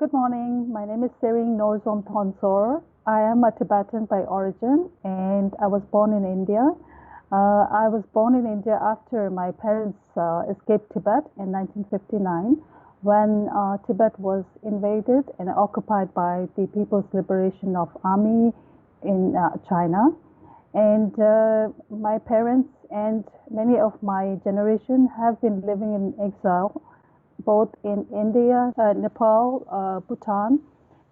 Good morning. My name is Tsering Norzom Thonsur. I am a Tibetan by origin and I was born in India. I was born in India after my parents escaped Tibet in 1959 when Tibet was invaded and occupied by the People's Liberation of Army in China. And my parents and many of my generation have been living in exile both in India, Nepal, Bhutan,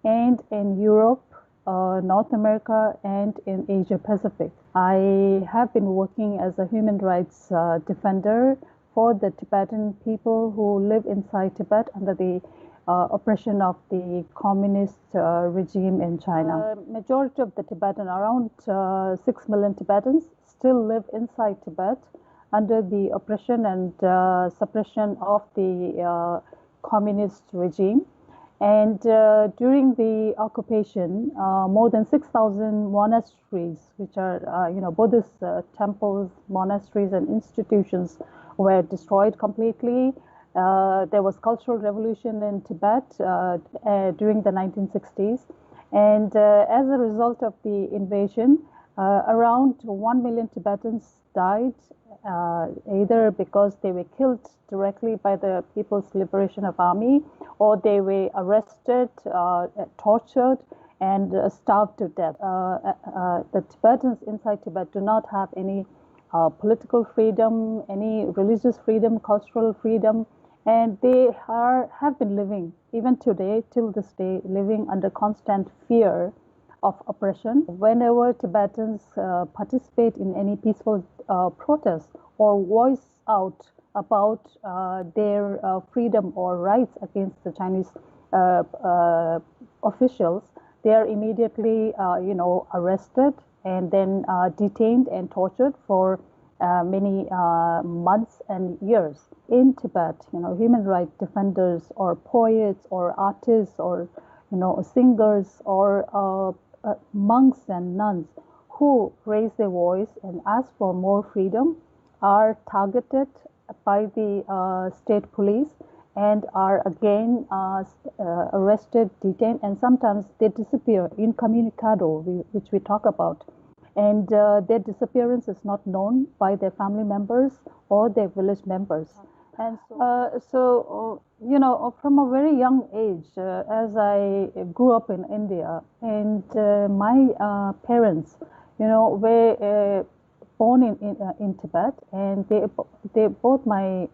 and in Europe, North America, and in Asia Pacific. I have been working as a human rights defender for the Tibetan people who live inside Tibet under the oppression of the communist regime in China. The majority of the Tibetan, around 6 million Tibetans, still live inside Tibet under the oppression and suppression of the communist regime. And during the occupation, more than 6,000 monasteries, which are Buddhist temples, monasteries, and institutions, were destroyed completely. There was cultural revolution in Tibet during the 1960s, and as a result of the invasion, around 1 million Tibetans died, either because they were killed directly by the People's Liberation of Army, or they were arrested, tortured, and starved to death. The Tibetans inside Tibet do not have any political freedom, any religious freedom, cultural freedom, and they have been living, even today, till this day, living under constant fear of oppression. Whenever Tibetans participate in any peaceful protest or voice out about their freedom or rights against the Chinese officials, they are immediately, arrested and then detained and tortured for many months and years. In Tibet, human rights defenders or poets or artists or singers or monks and nuns who raise their voice and ask for more freedom are targeted by the state police and are again arrested, detained, and sometimes they disappear incommunicado, which we talk about. And their disappearance is not known by their family members or their village members. And from a very young age, as I grew up in India, and my parents, were born in Tibet, and they both my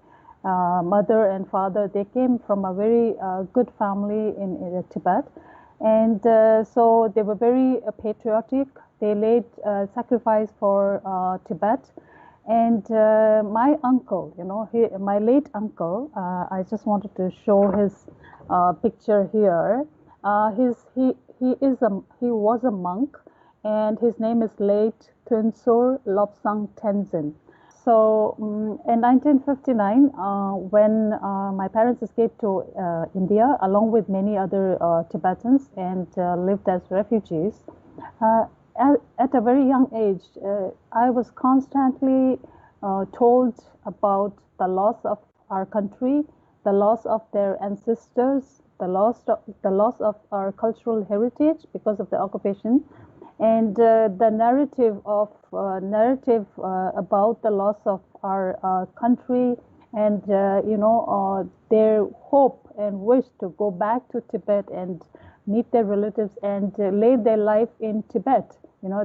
mother and father, they came from a very good family in Tibet, and so they were very patriotic. They laid sacrifice for Tibet. And my uncle, my late uncle, I just wanted to show his picture here. He was a monk, and his name is late Thonsur Lobsang Tenzin. So in 1959, when my parents escaped to India, along with many other Tibetans, and lived as refugees, at a very young age, I was constantly told about the loss of our country, the loss of their ancestors, the loss of our cultural heritage because of the occupation, and the narrative about the loss of our country, and their hope and wish to go back to Tibet and meet their relatives and live their life in Tibet.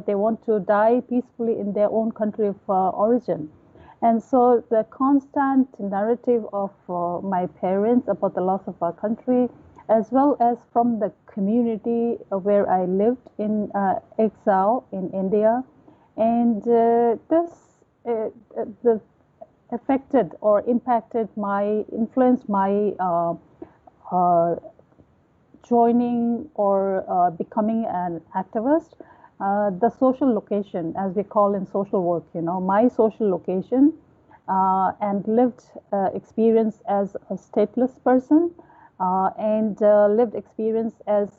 They want to die peacefully in their own country of origin. And so the constant narrative of my parents about the loss of our country, as well as from the community where I lived in exile in India, and this affected or influenced my joining or becoming an activist. The social location, as we call in social work, my social location and lived experience as a stateless person and lived experience as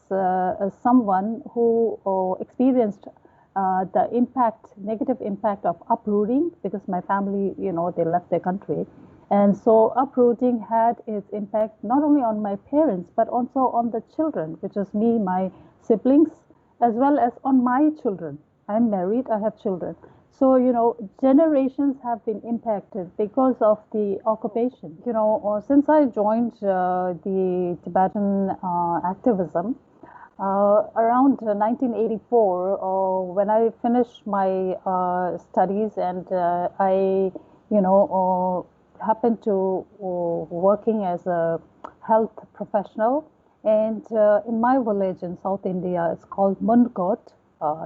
someone who experienced the negative impact of uprooting, because my family, they left their country. And so uprooting had its impact not only on my parents, but also on the children, which is me, my siblings, as well as on my children. I'm married, I have children. So, generations have been impacted because of the occupation. Since I joined the Tibetan activism, around 1984, when I finished my studies and happened to working as a health professional. And in my village in South India, it's called Mundkot,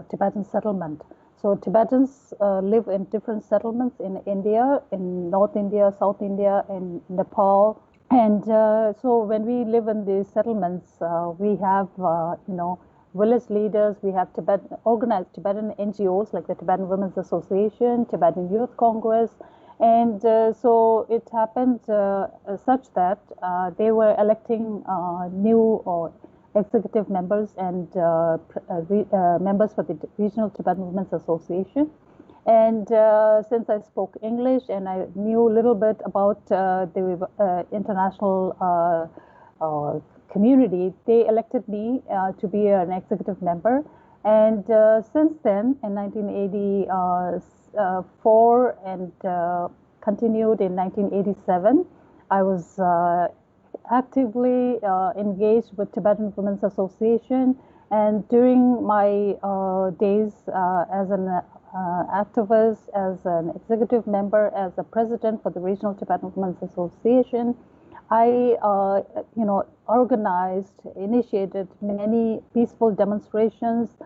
Tibetan settlement. So Tibetans live in different settlements in India, in North India, South India, and Nepal. And so when we live in these settlements, we have, village leaders, we have organized Tibetan NGOs like the Tibetan Women's Association, Tibetan Youth Congress. And so it happened such that they were electing new executive members and members for the Regional Tibetan Women's Association. And since I spoke English and I knew a little bit about the international community, they elected me to be an executive member. And since then, in 1984 and continued in 1987, I was actively engaged with Tibetan Women's Association. And during my days as an activist, as an executive member, as a president for the Regional Tibetan Women's Association, I, organized, initiated many peaceful demonstrations,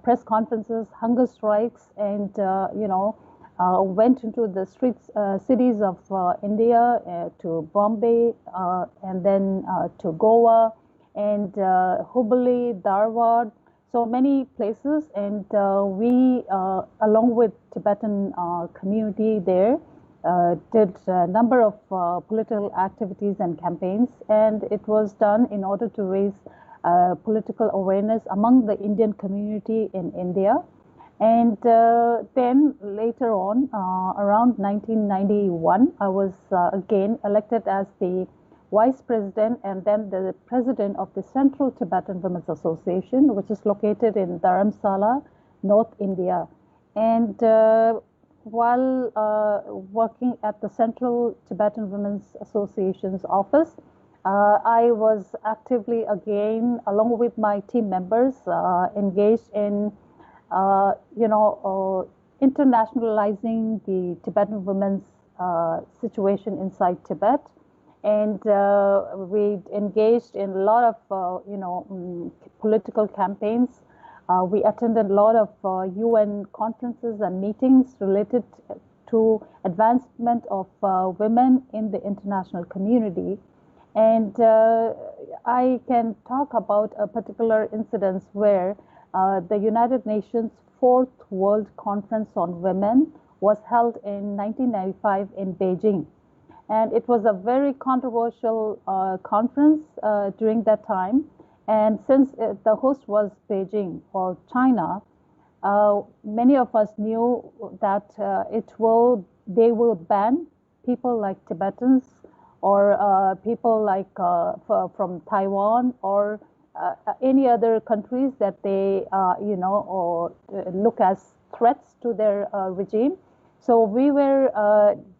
press conferences, hunger strikes, and, went into the streets, cities of India, to Bombay, and then to Goa, and Hubli, Dharwad, so many places. And we, along with Tibetan community there, did a number of political activities and campaigns, and it was done in order to raise political awareness among the Indian community in India. And then later on, around 1991, I was again elected as the Vice President and then the President of the Central Tibetan Women's Association, which is located in Dharamsala, North India. And while working at the Central Tibetan Women's Association's office, I was actively again, along with my team members, engaged in, internationalizing the Tibetan women's situation inside Tibet. And we engaged in a lot of, political campaigns. We attended a lot of UN conferences and meetings related to advancement of women in the international community. And I can talk about a particular incident where the United Nations Fourth World Conference on Women was held in 1995 in Beijing. And it was a very controversial conference during that time. And since the host was Beijing or China, many of us knew that they will ban people like Tibetans or people like from Taiwan or any other countries that they, or look as threats to their regime. So we were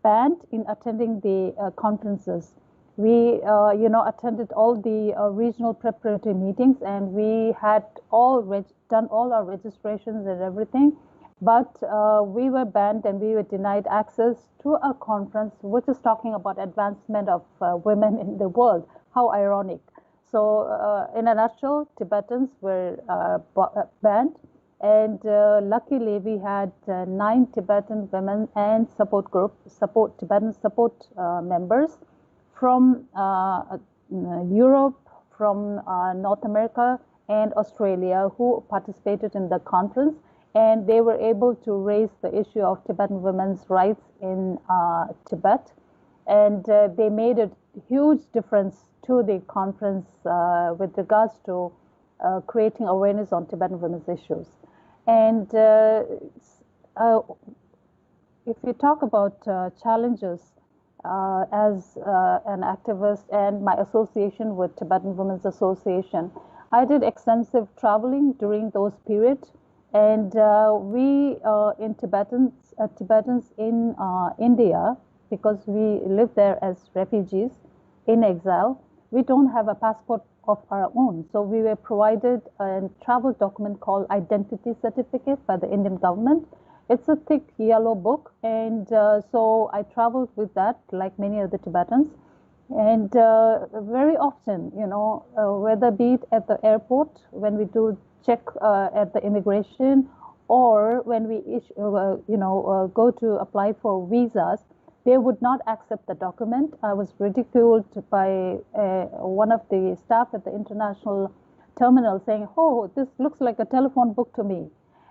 banned in attending the conferences. We, attended all the regional preparatory meetings, and we had done all our registrations and everything. But we were banned and we were denied access to a conference which is talking about advancement of women in the world. How ironic. So in a nutshell, Tibetans were banned. And luckily, we had 9 Tibetan women and Tibetan support members from Europe, from North America, and Australia who participated in the conference. And they were able to raise the issue of Tibetan women's rights in Tibet. And they made a huge difference to the conference with regards to creating awareness on Tibetan women's issues. And if you talk about challenges, as an activist and my association with Tibetan Women's Association. I did extensive traveling during those periods, and we in Tibetans in India, because we live there as refugees in exile, we don't have a passport of our own. So we were provided a travel document called identity certificate by the Indian government. It's a thick yellow book, and so I traveled with that, like many other Tibetans. And very often, whether be it at the airport when we do check at the immigration, or when we go to apply for visas, they would not accept the document. I was ridiculed by one of the staff at the international terminal saying, "Oh, this looks like a telephone book to me,"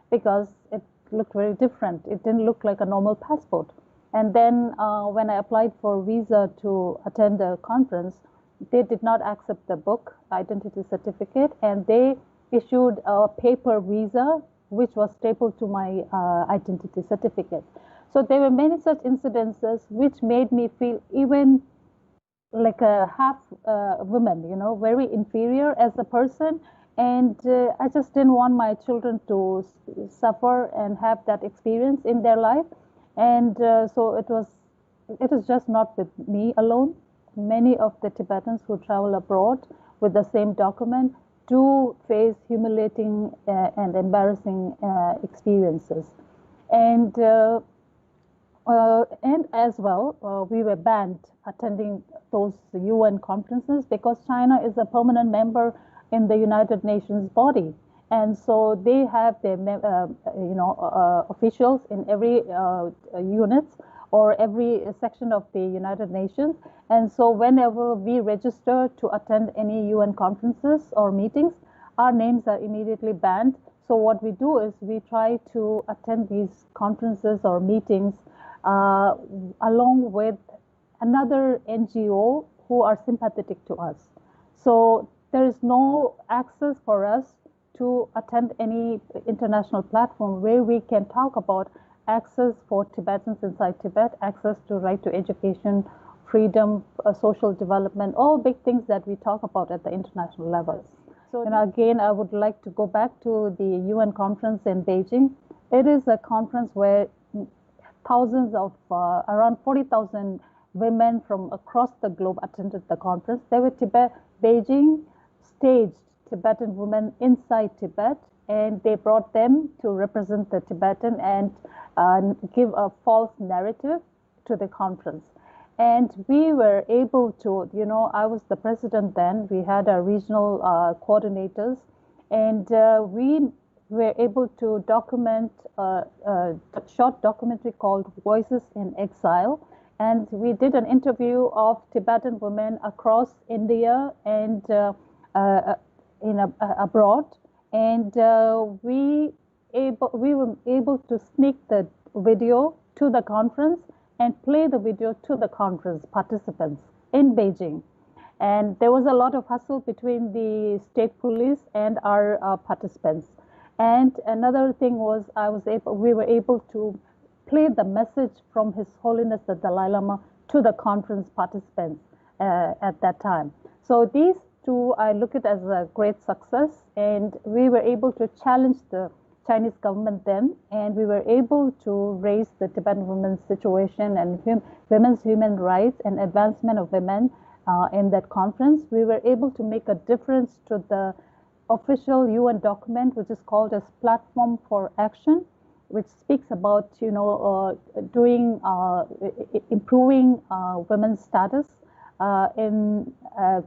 because it looked very different. It didn't look like a normal passport. And then when I applied for visa to attend the conference, they did not accept the book identity certificate, and they issued a paper visa which was stapled to my identity certificate. So there were many such incidences which made me feel even like a half woman, very inferior as a person. And I just didn't want my children to suffer and have that experience in their life. And so it is just not with me alone. Many of the Tibetans who travel abroad with the same document do face humiliating and embarrassing experiences. And as well, we were banned attending those UN conferences because China is a permanent member in the United Nations body. And so they have their, officials in every unit or every section of the United Nations. And so whenever we register to attend any UN conferences or meetings, our names are immediately banned. So what we do is we try to attend these conferences or meetings along with another NGO who are sympathetic to us. So there is no access for us to attend any international platform where we can talk about access for Tibetans inside Tibet, access to right to education, freedom, social development, all big things that we talk about at the international levels. So again, I would like to go back to the UN conference in Beijing. It is a conference where thousands of, around 40,000 women from across the globe attended the conference. They were Beijing staged Tibetan women inside Tibet, and they brought them to represent the Tibetan and give a false narrative to the conference. And we were able to, I was the president then, we had our regional coordinators, and we were able to document a short documentary called Voices in Exile. And we did an interview of Tibetan women across India and abroad, and we were able to sneak the video to the conference and play the video to the conference participants in Beijing. And there was a lot of hustle between the state police and our participants. And another thing was we were able to play the message from His Holiness the Dalai Lama to the conference participants at that time. So these two, I look at as a great success, and we were able to challenge the Chinese government then, and we were able to raise the Tibetan women's situation and women's human rights and advancement of women in that conference. We were able to make a difference to the official UN document, which is called as Platform for Action, which speaks about improving women's status in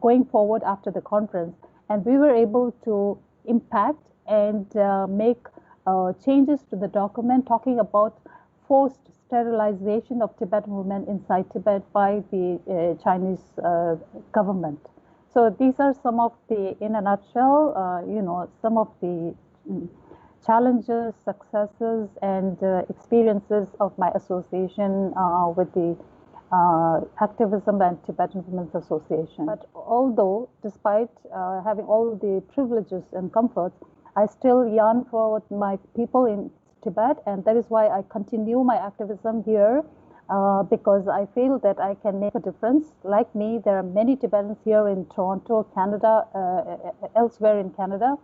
going forward after the conference. And we were able to impact and make changes to the document, talking about forced sterilization of Tibetan women inside Tibet by the Chinese government. So these are some of the, in a nutshell, some of the challenges, successes, and experiences of my association with the Activism and Tibetan Women's Association. But although, despite having all the privileges and comforts, I still yearn for my people in Tibet, and that is why I continue my activism here because I feel that I can make a difference. Like me, there are many Tibetans here in Toronto, Canada, elsewhere in Canada.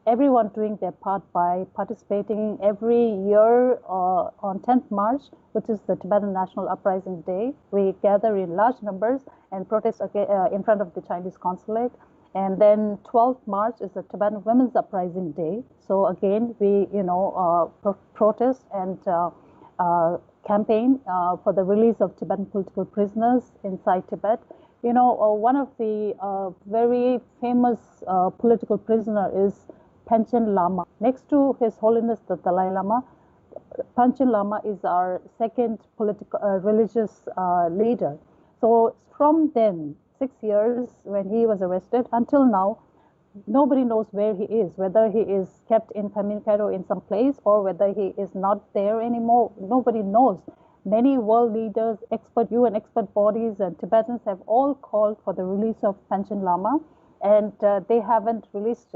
Everyone doing their part by participating every year on 10th March, which is the Tibetan National Uprising Day. We gather in large numbers and protest in front of the Chinese consulate. And then 12th March is the Tibetan Women's Uprising Day. So again, we protest and campaign for the release of Tibetan political prisoners inside Tibet. One of the very famous political prisoner is Panchen Lama. Next to His Holiness the Dalai Lama, Panchen Lama is our second political religious leader. So from then, 6 years when he was arrested until now, nobody knows where he is, whether he is kept incommunicado in some place or whether he is not there anymore. Nobody knows. Many world leaders, UN expert bodies, and Tibetans have all called for the release of Panchen Lama, and they haven't released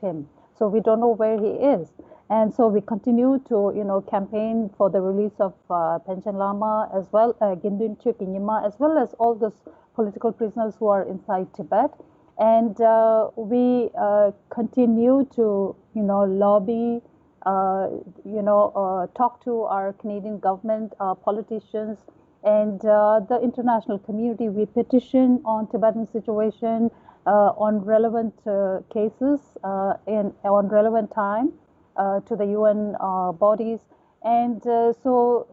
him. So we don't know where he is. And so we continue to, campaign for the release of Panchen Lama, as well Gindun Chukinyima, as well as all those political prisoners who are inside Tibet. And we continue to, lobby, talk to our Canadian government, politicians, and the international community. We petition on Tibetan situation, on relevant cases, on relevant time to the UN bodies. And so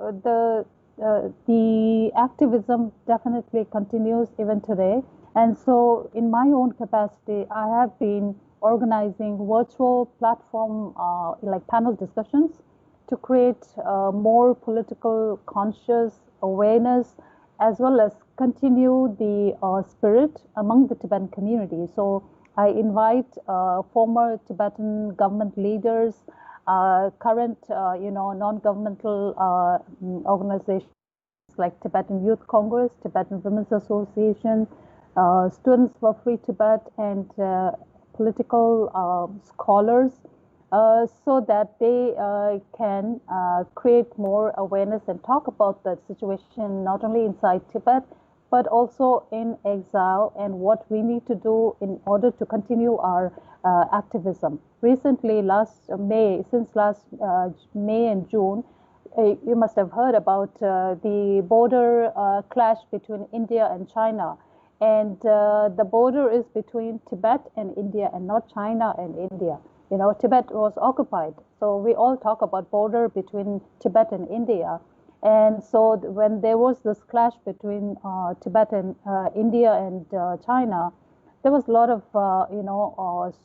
the activism definitely continues even today. And so in my own capacity, I have been organizing virtual platform like panel discussions to create more political conscious awareness, as well as continue the spirit among the Tibetan community. So I invite former Tibetan government leaders, current non-governmental organizations like Tibetan Youth Congress, Tibetan Women's Association, Students for Free Tibet, and political scholars, so that they can create more awareness and talk about the situation not only inside Tibet, but also in exile, and what we need to do in order to continue our activism. Recently, since last May and June, you must have heard about the border clash between India and China. And the border is between Tibet and India, and not China and India. Tibet was occupied. So we all talk about border between Tibet and India. And so when there was this clash between Tibet and India and China, there was a lot of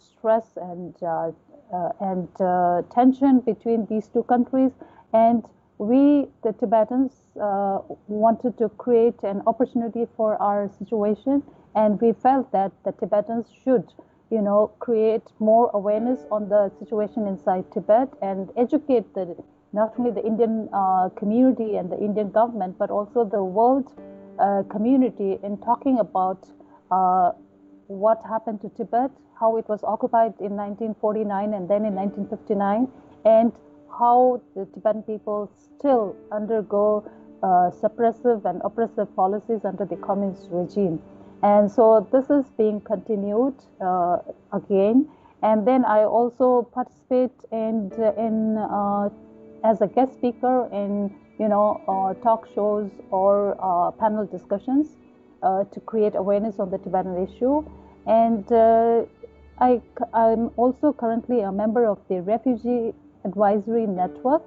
stress and tension between these two countries. And we, the Tibetans, wanted to create an opportunity for our situation, and we felt that the Tibetans should, create more awareness on the situation inside Tibet and educate not only the Indian community and the Indian government, but also the world community in talking about what happened to Tibet, how it was occupied in 1949 and then in 1959, and how the Tibetan people still undergo suppressive and oppressive policies under the communist regime. And so this is being continued again. And then I also participate in as a guest speaker in talk shows or panel discussions to create awareness on the Tibetan issue. And I'm also currently a member of the Refugee Advisory Network.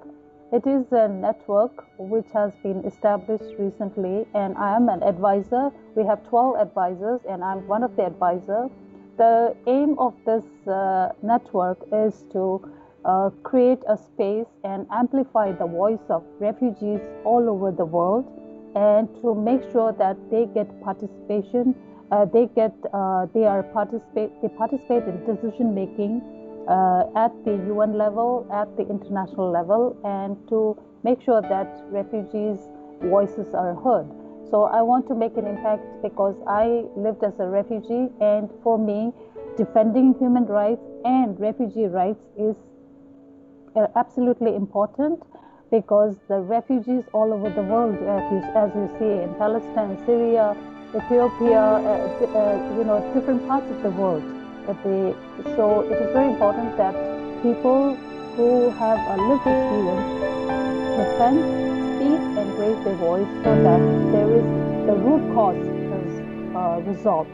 It is a network which has been established recently, and I am an advisor. We have 12 advisors, and I'm one of the advisors. The aim of this network is to create a space and amplify the voice of refugees all over the world, and to make sure that they get participation. They participate in decision making at the UN level, at the international level, and to make sure that refugees' voices are heard. So I want to make an impact because I lived as a refugee, and for me, defending human rights and refugee rights is absolutely important. because the refugees all over the world, as you see in Palestine, Syria, Ethiopia, different parts of the world. So it is very important that people who have a lived experience can speak and raise their voice so that there is the root cause is resolved.